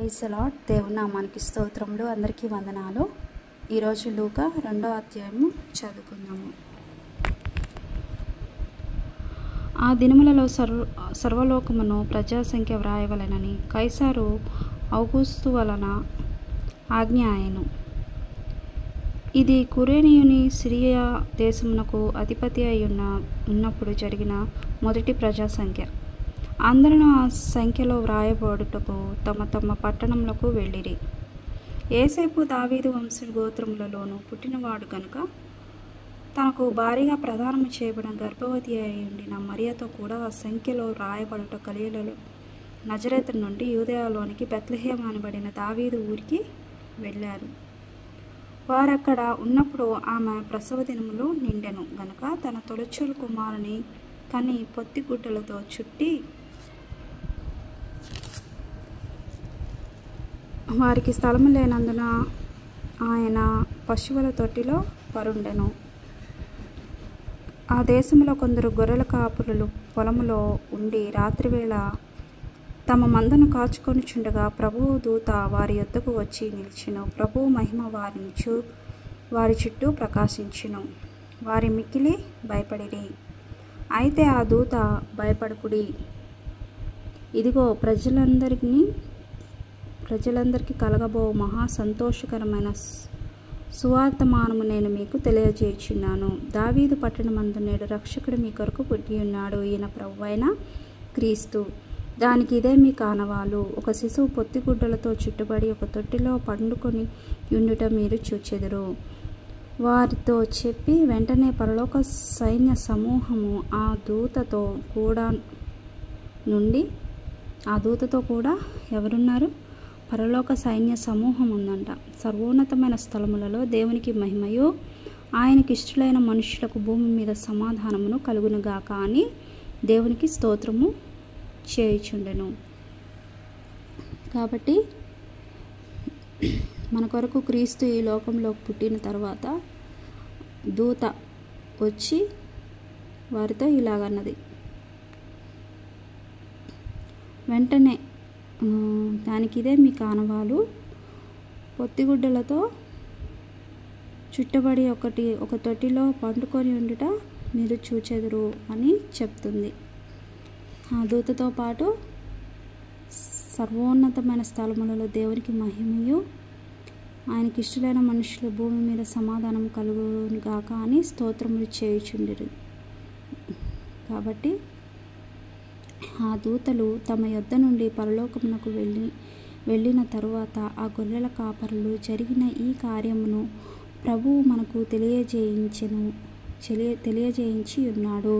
Praise the lord. దేవుని నామానికి స్తోత్రములు. అందరికీ వందనాలు. ఈరోజు లూకా 2వ అధ్యాయము చదువుకుందాము. ఆ దినములలో సర్వలోకమును ప్రజాసంఖ్య వ్రాయవలెనని కైసారు ఔగుస్తు వలన ఆజ్ఞ ఆయను. ఇది కురేనీయుని సిరియా దేశమునకు అధిపతి అయి ఉన్నప్పుడు జరిగిన మొదటి ప్రజాసంఖ్య. అందరూ ఆ సంఖ్యలో వ్రాయబడుటకు తమ తమ పట్టణములకు వెళ్ళిరి. యేసేపు దావీదు వంశ గోత్రములలోను పుట్టినవాడు గనుక తనకు భారీగా ప్రదానము చేయబడిన గర్భవతి అయి ఉండిన మరియతో కూడా ఆ సంఖ్యలో వ్రాయబడుట గలిలయలో నజరేతు నుండి యూదయలోనికి బెత్లెహేము అనబడిన దావీదు ఊరికి వెళ్ళారు. వారక్కడ ఉన్నప్పుడు ఆమె ప్రసవ దినములు నిండెను గనుక తన తొలిచూలు కుమారుని కని పొత్తిగుడ్డలతో చుట్టి వారికి స్థలము లేనందున ఆయన పశువుల తొట్టిలో పరుండెను. ఆ దేశంలో కొందరు గొర్రెల కాపురులు పొలములో ఉండి రాత్రివేళ తమ మందను కాచుకొనుచుండగా ప్రభువు దూత వారి యొద్దకు వచ్చి నిలిచెను. ప్రభువు మహిమ వారి చుట్టూ ప్రకాశించెను. వారి మిక్కిలి భయపడిరి. అయితే ఆ దూత, భయపడకుడి, ఇదిగో ప్రజలందరికీ కలగబో మహా సంతోషకరమైన సువార్తమానము నేను మీకు తెలియజేయుచున్నాను. దావీదు పట్టణమందు నేడు రక్షకుడు మీ కొరకు పుట్టి ఉన్నాడు. ఈయన ప్రభువైన క్రీస్తు. దానికి ఇదే మీ కానవాలు. ఒక శిశువు పొత్తిగుడ్డలతో చుట్టుబడి ఒక తొట్టిలో పండుకొని ఉండుట మీరు చూచెదరు. వారితో చెప్పి వెంటనే పరలోక సైన్య సమూహము ఆ దూతతో కూడా ఎవరున్నారు? పరలోక సైన్య సమూహం ఉందంట. సర్వోన్నతమైన స్థలములలో దేవునికి మహిమయు ఆయనకి ఇష్టలైన మనుషులకు భూమి మీద సమాధానమును కలుగునుగాక అని దేవునికి స్తోత్రము చేయుచుండెను. కాబట్టి మన కొరకు క్రీస్తు ఈ లోకంలో పుట్టిన తర్వాత దూత వచ్చి వారితో ఇలాగన్నది. వెంటనే దానికి ఇదే మీ కానవాలు. పొత్తిగుడ్డలతో చుట్టబడి ఒక తొట్టిలో పండుకొని ఉండుట మీరు చూచెదరు అని చెప్తుంది. ఆ దూతతో పాటు సర్వోన్నతమైన స్థలములలో దేవునికి మహిమయు ఆయనకి ఇష్టలైన మనుషుల భూమి మీద సమాధానం కలుగునుగాక అని స్తోత్రములు చేయుచుండిరి. కాబట్టి ఆ దూతలు తమ యొద్ద నుండి పరలోకమునకు వెళ్ళిన తరువాత ఆ గొర్రెల కాపరులు జరిగిన ఈ కార్యమును ప్రభువు మనకు తెలియజేయించి ఉన్నాడు.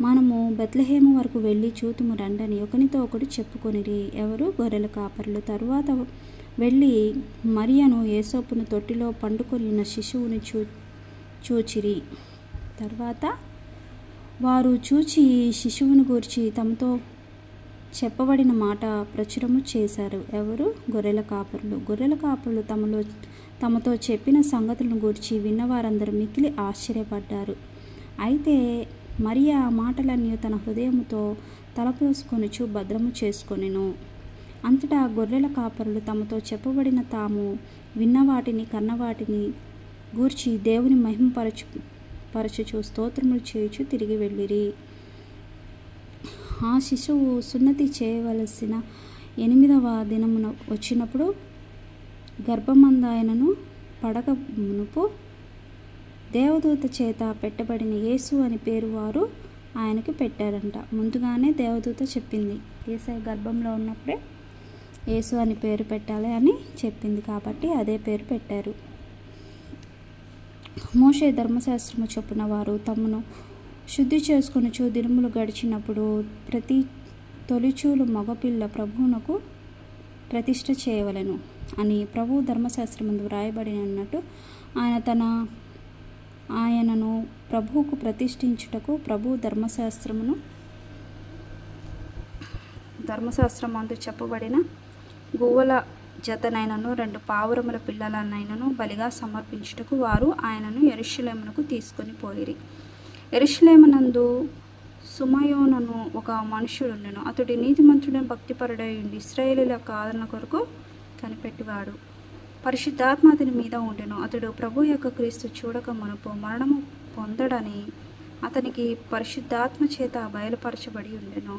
మనము బెత్లెహేము వరకు వెళ్ళి చూతుము రండని ఒకనితో ఒకడు చెప్పుకొనిరి. ఎవరు? గొర్రెల కాపరులు. తరువాత వెళ్ళి మరియను యేసోపును తొట్టిలో పండుకొని ఉన్న శిశువుని చూచిరి. తర్వాత వారు చూచి శిశువుని గూర్చి తమతో చెప్పబడిన మాట ప్రచురము చేశారు. ఎవరు? గొర్రెల కాపరులు. గొర్రెల కాపరులు తమతో చెప్పిన సంగతులను గూర్చి విన్నవారందరూ మిక్కిలి ఆశ్చర్యపడ్డారు. అయితే మరియ ఆ మాటలన్నీ తన హృదయముతో తలపోసుకొనుచు భద్రము చేసుకొనెను. అంతటా గొర్రెల కాపరులు తమతో చెప్పబడిన తాము విన్నవాటిని కన్నవాటిని గూర్చి దేవుని మహిమపరచుచు స్తోత్రములు చేయుచు తిరిగి వెళ్ళిరి. ఆ శిశువు సున్నతి చేయవలసిన 8వ దినమున వచ్చినప్పుడు గర్భమందాయనను పడక మునుపు దేవదూత చేత పెట్టబడిన యేసు అని పేరు వారు ఆయనకు పెట్టారంట. ముందుగానే దేవదూత చెప్పింది. యేసయ్య గర్భంలో ఉన్నప్పుడే యేసు అని పేరు పెట్టాలి అని చెప్పింది. కాబట్టి అదే పేరు పెట్టారు. మోషే ధర్మశాస్త్రము చొప్పున వారు తమను శుద్ధి చేసుకొనుచు దినములు గడిచినప్పుడు ప్రతి తొలిచూలు మగపిల్ల ప్రభువునకు ప్రతిష్ఠ చేయవలెను అని ప్రభువు ధర్మశాస్త్రమందు వ్రాయబడినట్టు ఆయనను ప్రభువుకు ప్రతిష్ఠించుటకు ప్రభువు ధర్మశాస్త్రమందు చెప్పబడిన గువ్వల జతనైనను 2 పావురముల పిల్లలనైనను బలిగా సమర్పించుటకు వారు ఆయనను యెరూషలేమునకు తీసుకొని పోయిరి. యెరూషలేమునందు సుమయోనను ఒక మనుష్యుడుండెను. అతడు నీతిమంతుడైన భక్తిపరుడై ఉండి ఇశ్రాయేలీయుల యొక్క ఆదరణ కొరకు కనిపెట్టివాడు. పరిశుద్ధాత్మ అతని మీద ఉండెను. అతడు ప్రభు యొక్క క్రీస్తు చూడక మునుపు మరణము పొందడని అతనికి పరిశుద్ధాత్మ చేత బయలుపరచబడి ఉండెను.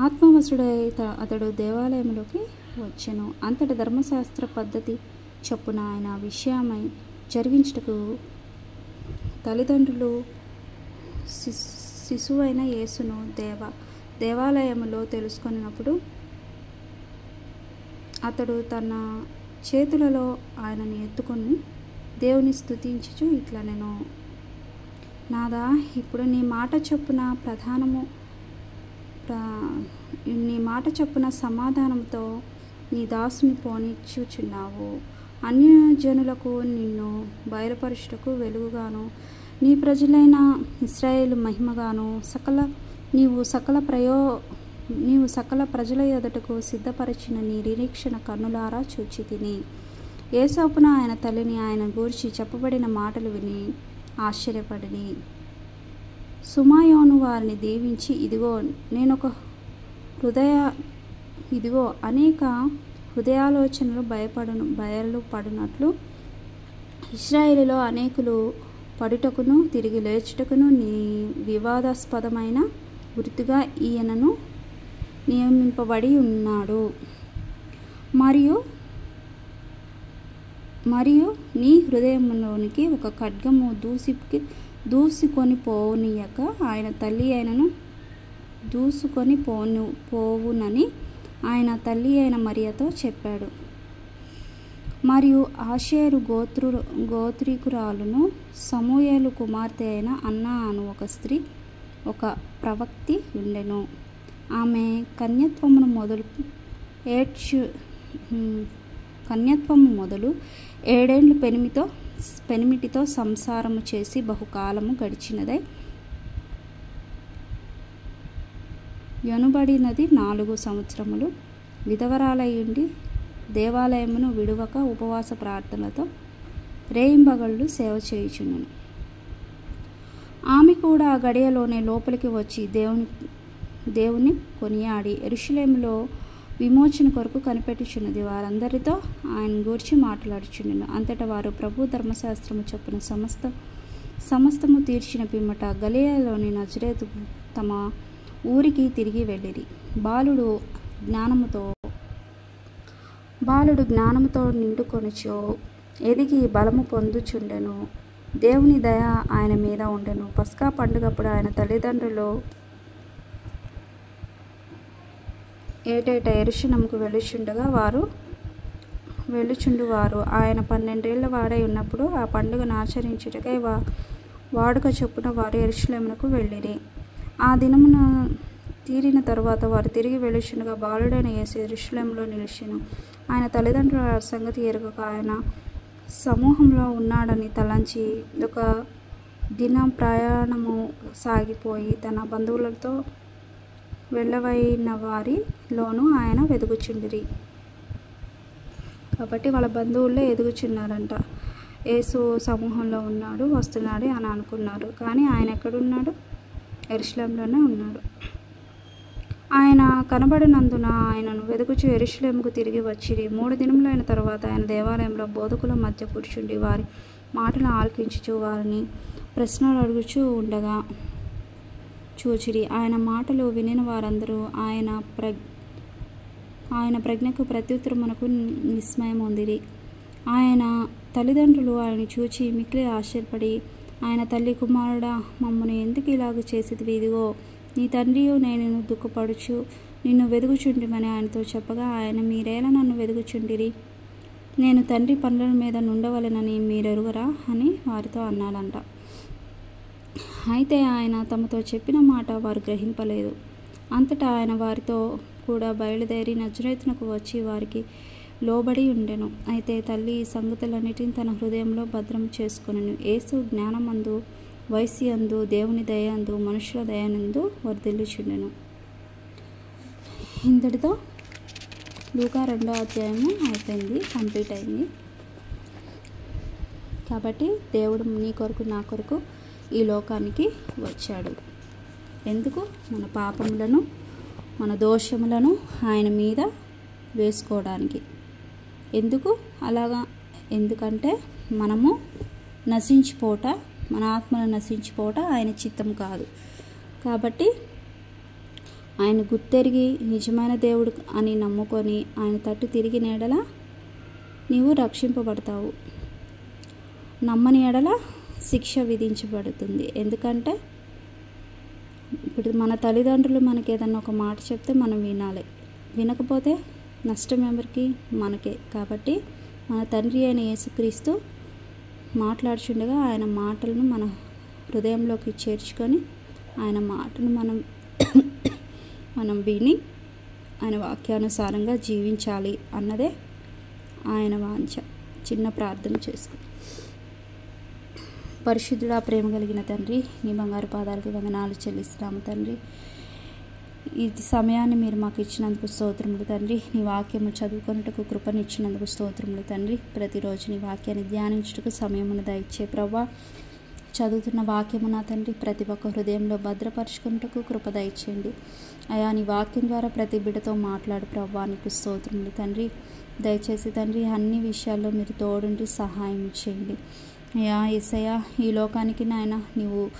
ఆత్మవశుడై అతడు దేవాలయంలోకి వచ్చెను. అంతటి ధర్మశాస్త్ర పద్ధతి చొప్పున ఆయన విషయమై జరిగించుటకు తల్లిదండ్రులు శిశువైన యేసును దేవాలయములో తెలుసుకున్నప్పుడు అతడు తన చేతులలో ఆయనను ఎత్తుకొని దేవుని స్తుతించుచు ఇట్లా నేను నాదా, ఇప్పుడు నీ మాట చొప్పున సమాధానంతో నీ దాసుని పోనిచ్చుచున్నావు. అన్యజనులకు నిన్ను బయలుపరచుటకు వెలుగుగాను నీ ప్రజలైన ఇశ్రాయేలు మహిమగాను నీవు సకల ప్రజల ఎదుటకు సిద్ధపరిచిన నీ నిరీక్షణ కన్నులారా చూచితిని. యేసోపున ఆయన తల్లిని ఆయన గూర్చి చెప్పబడిన మాటలు విని ఆశ్చర్యపడిని. సుమయోను వారిని దీవించి, ఇదిగో అనేక హృదయాలోచనలు బయలుపడినట్లు ఇశ్రాయేలులో అనేకులు పడుటకును తిరిగి లేచుటకును నీ వివాదాస్పదమైన గుర్తుగా ఈయనను నియమింపబడి ఉన్నాడు. మరియు నీ హృదయంలోనికి ఒక ఖడ్గము దూసుకొని పోనీయక ఆయన తల్లి అయినను పోవునని ఆయన తల్లి అయిన మరియతో చెప్పాడు. మరియు ఆషేరు గోత్రీకురాలును సమూయేలు కుమార్తె అయిన అన్నా అను ఒక స్త్రీ ఒక ప్రవక్తి ఉండెను. ఆమె కన్యత్వము మొదలు 7 ఏళ్ళు పెనిమిటితో సంసారము చేసి బహుకాలము గడిచినదై యొనబడినది 4 సంవత్సరములు విధవరాలయుండి దేవాలయమును విడువక ఉపవాస ప్రార్థనలతో రేయింబగళ్ళు సేవ చేయుచుండెను. ఆమె కూడా ఆ గడియలోనే లోపలికి వచ్చి దేవుని కొనియాడి యెరూషలేములో విమోచన కొరకు కనిపెట్టుచున్నది. వారందరితో ఆయన గూర్చి మాట్లాడుచుండెను. అంతటా వారు ప్రభు ధర్మశాస్త్రము చొప్పున సమస్తము తీర్చిన పిమ్మట గలిలయలోని నజరేతు తమ ఊరికి తిరిగి వెళ్ళిరి. బాలుడు జ్ఞానముతో నిండుకొనుచో ఎదిగి బలము పొందుచుండెను. దేవుని దయ ఆయన మీద ఉండెను. పస్కా పండుగప్పుడు ఆయన తల్లిదండ్రులు ఏటేటా యెరూషలేముకు వెళ్ళుచుండువారు. ఆయన 12 ఏళ్ల వాడై ఉన్నప్పుడు ఆ పండుగను ఆచరించుటకై వాడుక చొప్పున వారు యెరూషలేమునకు వెళ్ళిరి. ఆ దినమున తీరిన తరువాత వారు తిరిగి వెళ్ళుచుండగా బాలుడైన యేసు యెరూషలేములో నిలిచెను. ఆయన తల్లిదండ్రుల సంగతి ఎరుగక ఆయన సమూహంలో ఉన్నాడని తలంచి ఒక దినం ప్రయాణము సాగిపోయి తన బంధువులతో వెళ్ళవైన వారిలోనూ ఆయన వెదుగుచుండిరి. కాబట్టి వాళ్ళ బంధువుల్లో ఎదుగుచున్నారంట. యేసు సమూహంలో వస్తున్నాడు అని అనుకున్నారు. కానీ ఆయన ఎక్కడున్నాడు? యెరూషలేములోనే ఉన్నాడు. ఆయన కనబడినందున ఆయనను వెదుకుచు యెరూషలేముకు తిరిగి వచ్చిరి. 3 దినములైన తరువాత ఆయన దేవాలయంలో బోధకుల మధ్య కూర్చుండి వారి మాటలను ఆలకించుచు వారిని ప్రశ్నలు అడుగుచూ ఉండగా చూచిరి. ఆయన మాటలు వినిన వారందరూ ఆయన ప్రజ్ఞకు ప్రత్యుత్తరమునకు విస్మయం పొందిరి. ఆయన తల్లిదండ్రులు ఆయన చూచి మిక్కిలి ఆశ్చర్యపడి ఆయన తల్లి, కుమారుడా, మమ్మను ఎందుకు ఇలాగ చేసితివి? ఇదిగో నీ తండ్రియు నేను దుఃఖపడుచు నిన్ను వెదుగుచుంటిమని ఆయనతో చెప్పగా ఆయన, మీరేలా నన్ను వెదుగుచుండిరి? నేను తండ్రి పనుల మీద నుండవలెనని మీరెరుగరా అని వారితో అన్నాడంట. అయితే ఆయన తమతో చెప్పిన మాట వారు గ్రహింపలేదు. అంతటా ఆయన వారితో కూడా బయలుదేరి నజరేతునకు వచ్చి వారికి లోబడి ఉండెను. అయితే తల్లి ఈ సంగతులన్నిటిని తన హృదయంలో భద్రం చేసుకొనెను. యేసు జ్ఞానమందు, వయస్సు, దేవుని దయందు, మనుషుల దయనందు వర్ధిల్లుచుండెను. ఇంతటితో లూకా 2వ అధ్యాయము అయిపోయింది, కంప్లీట్ అయింది. కాబట్టి దేవుడు నీ కొరకు నా కొరకు ఈ లోకానికి వచ్చాడు. ఎందుకు? మన పాపములను మన దోషములను ఆయన మీద వేసుకోవడానికి. ఎందుకు అలాగా? ఎందుకంటే మనము నశించిపోట, మన ఆత్మను నశించిపోట ఆయన చిత్తం కాదు. కాబట్టి ఆయన గుర్తెరిగి నిజమైన దేవుడు అని నమ్ముకొని ఆయన తట్టు తిరిగిన ఎడల నీవు రక్షింపబడతావు. నమ్మని ఎడల శిక్ష విధించబడుతుంది. ఎందుకంటే ఇప్పుడు మన తల్లిదండ్రులు మనకి ఏదన్నా ఒక మాట చెప్తే మనం వినాలి. వినకపోతే నష్టం ఎవరికి? మనకే. కాబట్టి మన తండ్రి అయిన యేసుక్రీస్తు మాట్లాడుచుండగా ఆయన మాటలను మన హృదయంలోకి చేర్చుకొని ఆయన మాటను మనం విని ఆయన వాక్యానుసారంగా జీవించాలి అన్నదే ఆయన వాంఛ. చిన్న ప్రార్థన చేసుకుని. పరిశుద్ధుడా, ప్రేమ కలిగిన తండ్రి, నీ బంగారు పాదాలకి వందనాలు చెల్లిస్తున్నాము తండ్రి. ఈ సమయాన్ని మీరు మాకు ఇచ్చినందుకు స్తోత్రములు తండ్రి. నీ వాక్యము చదువుకొనుటకు కృపనిచ్చినందుకు స్తోత్రములు తండ్రి. ప్రతిరోజు నీ వాక్యాన్ని ధ్యానించుటకు సమయమును దయచే ప్రభువా. చదువుతున్న వాక్యము నా తండ్రి ప్రతి ఒక్క హృదయంలో భద్రపరుచుకుంటకు కృప దయచేయండి అయా. నీ వాక్యం ద్వారా ప్రతి బిడ్డతో మాట్లాడు ప్రభువా. నీకు స్తోత్రములు తండ్రి. దయచేసి తండ్రి అన్ని విషయాల్లో మీరు తోడుండి సహాయం చేయండి అయా. యేసయ్యా, ఈ లోకానికి నాయన నీవు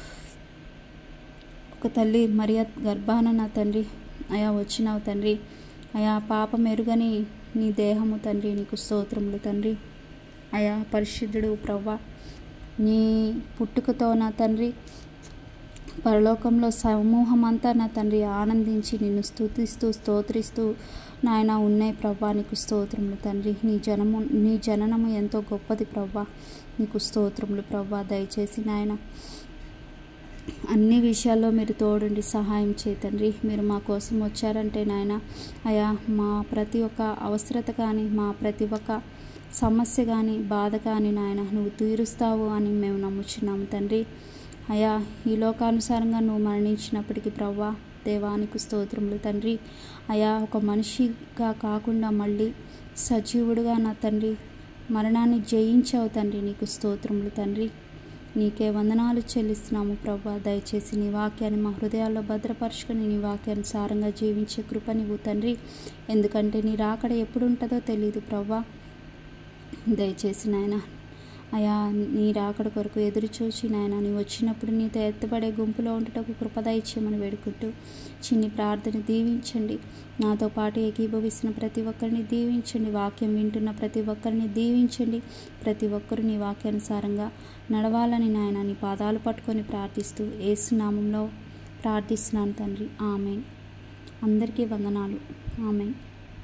ఒక తల్లి మరియ గర్భాన నా తండ్రి అయా వచ్చినావు తండ్రి అయా. పాపం ఎరుగని నీ దేహము తండ్రి నీకు స్తోత్రములు తండ్రి అయా. పరిశుద్ధుడు ప్రభువా, నీ పుట్టుకతో నా తండ్రి పరలోకంలో సమూహం అంతా నా తండ్రి ఆనందించి నిన్ను స్తుతిస్తూ స్తోత్రిస్తూ నాయన ఉన్నాయి ప్రభువా. నీకు స్తోత్రములు తండ్రి. నీ జననము ఎంతో గొప్పది ప్రభువా. నీకు స్తోత్రములు ప్రభువా. దయచేసి నాయన అన్ని విషయాల్లో మీరు తోడుండి సహాయం చేయండి. మీరు మా కోసం వచ్చారంటే నాయన అయా, మా ప్రతి ఒక్క అవసరత కానీ మా ప్రతి ఒక్క సమస్య కానీ బాధ కానీ నాయన నువ్వు తీరుస్తావు అని మేము నమ్ముచున్నాము తండ్రి అయా. ఈ లోకానుసారంగా నువ్వు మరణించినప్పటికీ ప్రభువా దేవానికి స్తోత్రములు తండ్రి అయా. ఒక మనిషిగా కాకుండా మళ్ళీ సజీవుడుగా నా తండ్రి మరణాన్ని జయించావు తండ్రి. నీకు స్తోత్రములు తండ్రి. నీకే వందనాలు చెల్లిస్తున్నాము ప్రభువా. దయచేసి నీ వాక్యాన్ని మా హృదయాల్లో భద్రపరుచుకొని నీ వాక్యానుసారంగా జీవించే కృప నీవు తండ్రి. ఎందుకంటే నీ రాకడ ఎప్పుడు ఉంటుందో తెలియదు ప్రభువా. దయచేసి నాయన అయా, నీ రాకడ కొరకు ఎదురు చూసి నాయన నీ వచ్చినప్పుడు నీతో ఎత్తబడే గుంపులో ఉండటకు కృప దయచేయమని వేడుకుంటూ చిన్ని ప్రార్థన దీవించండి. నాతో పాటు ఏకీభవిస్తున్న ప్రతి ఒక్కరిని దీవించండి. వాక్యం వింటున్న ప్రతి ఒక్కరిని దీవించండి. ప్రతి ఒక్కరు నీ వాక్యానుసారంగా నడవాలని నాయన నీ పాదాలు పట్టుకొని ప్రార్థిస్తూ యేసు నామంలో ప్రార్థిస్తున్నాను తండ్రి. ఆమేన్. అందరికీ వందనాలు. ఆమేన్.